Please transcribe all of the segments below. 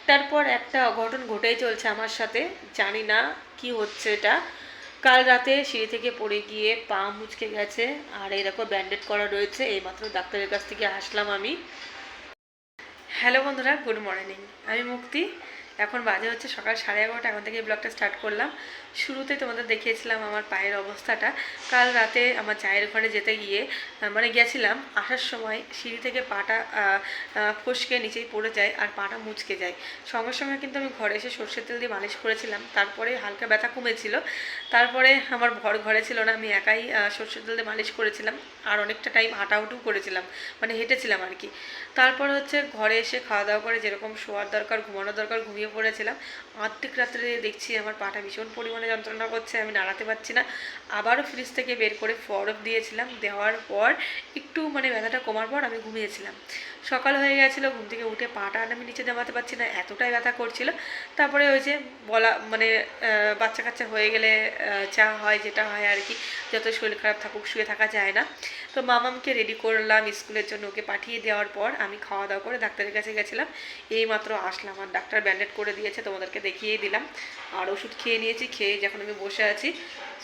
একটার পর একটা অঘটন ঘটেই চলছে আমার সাথে, জানি না কি হচ্ছে এটা। কাল রাতে সিঁড়ি থেকে পড়ে গিয়ে পা মুচকে গেছে, আর এই দেখো ব্যান্ডেড করা রয়েছে। এইমাত্র ডাক্তারের কাছ থেকে আসলাম আমি। হ্যালো বন্ধুরা, গুড মর্নিং। আমি মুক্তি। এখন বাজে হচ্ছে সকাল 11:30। এখন থেকে ব্লগটা স্টার্ট করলাম। শুরুতেই তোমাদের দেখিয়েছিলাম আমার পায়ের অবস্থাটা। কাল রাতে আমার চায়ের ঘরে যেতে গিয়ে মানে গেছিলাম, আসার সময় সিঁড়ি থেকে পাটা ফসকে নিচেই পড়ে যায় আর পাটা মুচকে যায়। সঙ্গে সঙ্গে কিন্তু আমি ঘরে এসে সর্ষের তেল দিয়ে মালিশ করেছিলাম, তারপরে হালকা ব্যথা কমেছিল। তারপরে আমার ঘরে ছিল না, আমি একাই সর্ষের তেল দিয়ে মালিশ করেছিলাম, আর অনেকটা টাইম হাঁটাহুটিও করেছিলাম, মানে হেঁটেছিলাম আর কি। তারপর হচ্ছে ঘরে এসে খাওয়া দাওয়া করে যেরকম শোয়ার দরকার, ঘুমানোর দরকার, ঘুমিয়ে পড়েছিলাম। অর্ধেক রাত্রে দেখছি আমার পাটা ভীষণ পরিমাণে যন্ত্রণা করছে, আমি নাড়াতে পারছি না। আবারও ফ্রিজ থেকে বের করে বরফ দিয়েছিলাম, দেওয়ার পর একটু মানে ব্যথাটা কমার পর আমি ঘুমিয়েছিলাম। সকাল হয়ে গেছিলো, ঘুম থেকে উঠে পাটা আমি নিচে নামাতে পারছি না, এতটাই ব্যথা করছিল। তারপরে ওই যে বলা মানে বাচ্চা কাচ্চা হয়ে গেলে যা হয়, যেটা হয় আর কি, যত শরীর খারাপ থাকুক শুয়ে থাকা যায় না। তো মামামকে রেডি করলাম স্কুলের জন্য, ওকে পাঠিয়ে দেওয়ার পর আমি খাওয়া দাওয়া করে ডাক্তারের কাছে গেছিলাম। এই মাত্র আসলাম, আর ডাক্তার ব্যান্ডেড করে দিয়েছে, তোমাদেরকে দেখিয়েই দিলাম। আর ওষুধ খেয়ে নিয়েছি, খেয়ে যখন আমি বসে আছি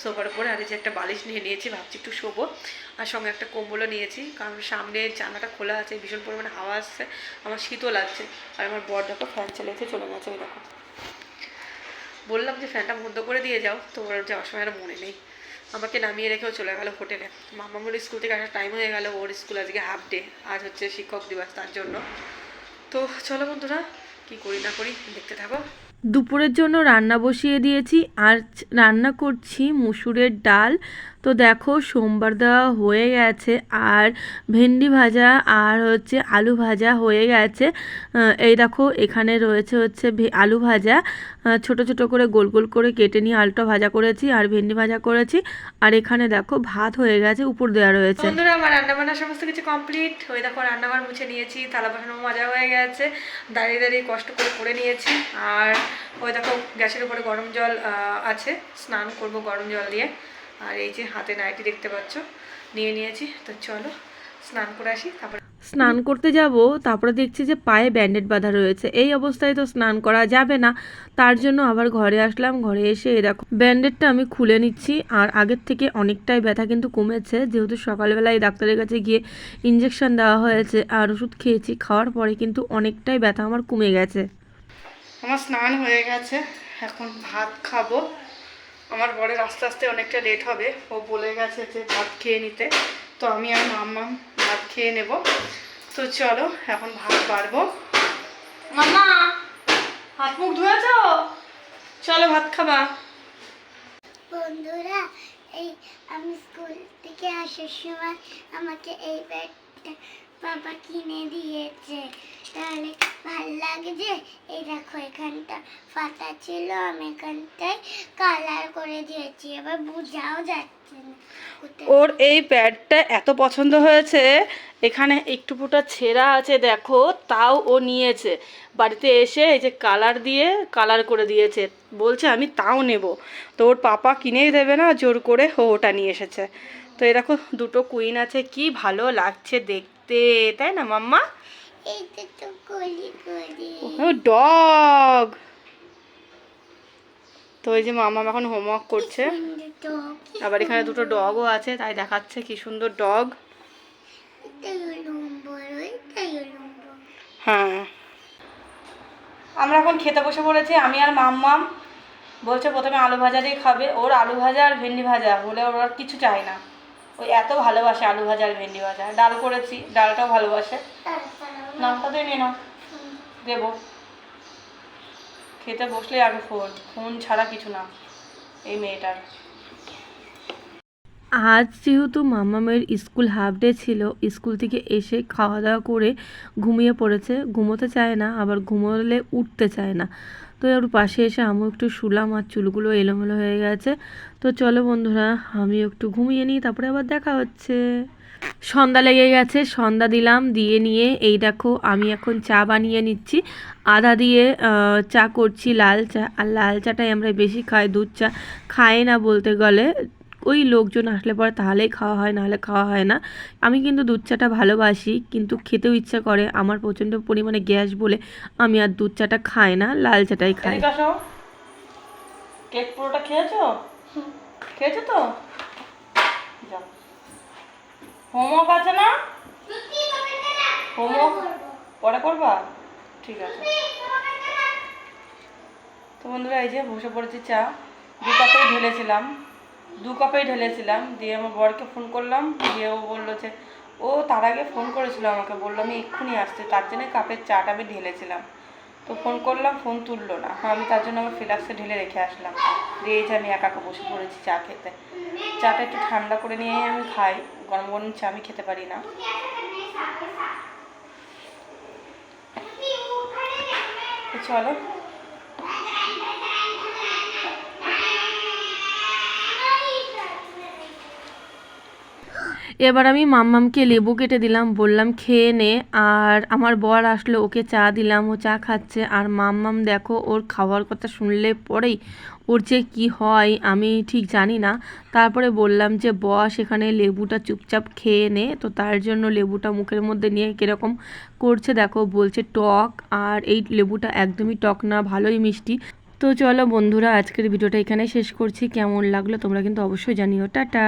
সোফার উপরে, আর এই যে একটা বালিশ নিয়ে নিয়েছি, ভাবছি একটু শোবো। আর সঙ্গে একটা কম্বলও নিয়েছি, কারণ সামনে জানলাটা খোলা আছে, ভীষণ পরিমাণে হাওয়া আসছে, আমার শীতও লাগছে। আর আমার বর দেখো ফ্যান চালিয়েছে চলে গেছে, ওই দেখো। বললাম যে ফ্যানটা বন্ধ করে দিয়ে যাও, তো ওর যাওয়ার সময় আর মনে নেই, আমাকে নামিয়ে রেখেও চলে গেল হোটেলে। মামামুর স্কুল থেকে আসার টাইম হয়ে গেল, ওর স্কুল আজকে হাফ ডে, আজ হচ্ছে শিক্ষক দিবস, তার জন্য। তো চলো বন্ধুরা, কি করি না করি দেখতে থাকো। দুপুরের জন্য রান্না বসিয়ে দিয়েছি, আর রান্না করছি মুসুরের ডাল। তো দেখো সোমবার দেওয়া হয়ে গেছে, আর ভেন্ডি ভাজা আর হচ্ছে আলু ভাজা হয়ে গেছে। এই দেখো এখানে রয়েছে হচ্ছে আলু ভাজা, ছোট ছোট করে গোল গোল করে কেটে নিয়ে আলুটা ভাজা করেছি, আর ভেন্ডি ভাজা করেছি। আর এখানে দেখো ভাত হয়ে গেছে, উপর দেওয়া রয়েছে। বন্ধুরা, আমার রান্নাবান্না সমস্ত কিছু কমপ্লিট। ওই দেখো রান্নাবার মুছে নিয়েছি, থালা বাসনও মাজা হয়ে গেছে, দাঁড়িয়ে দাঁড়িয়ে কষ্ট করে নিয়েছি। আর ওই দেখো গ্যাসের উপরে গরম জল আছে, স্নান করব গরম জল দিয়ে। আর এই যে হাতে নাইটি দেখতে পাচ্ছ নিয়ে নিয়েছি। তো চলো স্নান করে আসি, তারপরে স্নান করতে যাব। তারপরে দেখছি যে পায়ে ব্যান্ডেড বাঁধা রয়েছে, এই অবস্থায় তো স্নান করা যাবে না। তার জন্য আবার ঘরে আসলাম, ঘরে এসে এই দেখো ব্যান্ডেডটা আমি খুলে নিচ্ছি। আর আগের থেকে অনেকটাই ব্যথা কিন্তু কমেছে, যেহেতু সকালবেলায় ডাক্তারের কাছে গিয়ে ইঞ্জেকশন দেওয়া হয়েছে আর ওষুধ খেয়েছি, খাওয়ার পরে কিন্তু অনেকটাই ব্যথা আমার কমে গেছে। আমার স্নান হয়ে গেছে, এখন ভাত খাবো। আমার বরের আস্তে আস্তে অনেকটা লেট হবে, ও বলে গেছে যে ভাত খেয়ে নিতে। তো আমি আর মাম্মাম ভাত খেয়ে নেব। তো চলো এখন ভাত বাড়বো। মাম্মা, হাত মুখ ধুয়েছ? চলো ভাত খাবা। বন্ধুরা, এই আমি স্কুল থেকে আসার সময় আমাকে এই ব্যাগটা বাবা কিনে দিয়েছে, তাহলে ভাল লাগছে। এই দেখো এখানটা ফাটা ছিল, আমি এখানটায় কালার করে দিয়েছি, আবার বোঝাও যাচ্ছে না। ওর এই প্যাডটা এত পছন্দ হয়েছে, এখানে একটু ফুটা ছেঁড়া আছে দেখো, তাও ও নিয়েছে। বাড়িতে এসে এই যে কালার দিয়ে কালার করে দিয়েছে, বলছে আমি তাও নেব। তো ওর পাপা কিনেই দেবে না, জোর করে ও ওটা নিয়ে এসেছে। তো এই দেখো দুটো কুইন আছে, কি ভালো লাগছে দেখতে, তাই না মাম্মা? এই তো কলি কলি ডগ। তো এই যে মামা এখন হোমওয়ার্ক করছে, আবার এখানে দুটো ডগও আছে, তাই দেখাচ্ছে কি সুন্দর ডগ। হ্যাঁ, আমরা এখন খেতে বসে পড়েছি, আমি আর মাম্মাম। বলছে প্রথমে আলু ভাজা দিয়ে খাবে, ওর আলু ভাজা আর ভেন্ডি ভাজা হলে ওর আর কিছু চাই না। ওই এত ভালোবাসে আলু ভাজা আর ভেন্ডি ভাজা। ডাল করেছি, ডালটাও ভালোবাসে। নামটা দিয়ে নিয়ে নাও, দেবো। খেতে বসলে আগে ফোন, ফোন ছাড়া কিছু না এই মেয়েটার। আজ যেহেতু মামামের স্কুল হাফ ডে ছিল, স্কুল থেকে এসে খাওয়া দাওয়া করে ঘুমিয়ে পড়েছে। ঘুমোতে চায় না, আবার ঘুমোলে উঠতে চায় না। তো ওর পাশে এসে আমি একটু শুলাম, আর চুলগুলো এলোমেলো হয়ে গেছে। তো চলো বন্ধুরা, আমি একটু ঘুমিয়ে নিই, তারপরে আবার দেখা হচ্ছে। সন্ধ্যা লেগে গেছে, সন্ধ্যা দিলাম, দিয়ে নিয়ে এই দেখো আমি এখন চা বানিয়ে নিচ্ছি। আদা দিয়ে চা করছি, লাল চা। আর লাল চাটাই আমরা বেশি খাই, দুধ চা খাই না বলতে গেলে। ওই লোকজন আসলে পরে তাহলেই খাওয়া হয়, নাহলে খাওয়া হয় না। আমি কিন্তু দুধ চাটা ভালোবাসি, কিন্তু খেতেও ইচ্ছা করে। আমার প্রচণ্ড পরিমাণে গ্যাস বলে আমি আর দুধ চাটা খাই না, লাল চাটাই খাই। কেক পুরোটা খেয়েছো? খেয়েছো তো? যাও, হোমওয়ার্ক আছে না? হোমওয়ার্ক পরে করবা? ঠিক আছে। তো বন্ধুরা এই যে বসে পড়েছি চা, 2 কাপেই ঢেলেছিলাম। দিয়ে আমার বরকে ফোন করলাম, দিয়ে ও বললো যে ও তার আগে ফোন করেছিল আমাকে, বললো আমি এক্ষুনি আসছি, তার জন্য কাপের চাটা আমি ঢেলেছিলাম। তো ফোন করলাম, ফোন তুললো না। আমি তার জন্য আমার ফ্লাক্সে ঢেলে রেখে আসলাম। দিয়ে এই যে আমি একা একা বসে পড়েছি চা খেতে। চাটা একটু ঠান্ডা করে নিয়েই আমি খাই, গরম গরম চা আমি খেতে পারি না। তো চলো, এবার আমি মাম্মামকে লেবু কেটে দিলাম, বললাম খেয়ে নে। আর আমার বর আসলো, ওকে চা দিলাম, ও চা খাচ্ছে। আর মাম্মাম দেখো, ওর খাওয়ার কথা শুনলে পরেই ওর যে কী হয় আমি ঠিক জানি না। তারপরে বললাম যে বস এখানে লেবুটা চুপচাপ খেয়ে নে। তো তার জন্য লেবুটা মুখের মধ্যে নিয়ে কীরকম করছে দেখো, বলছে টক। আর এই লেবুটা একদমই টক না, ভালোই মিষ্টি। তো চলো বন্ধুরা, আজকের ভিডিওটা এখানে শেষ করছি। কেমন লাগলো তোমরা কিন্তু অবশ্যই জানিও। টাটা।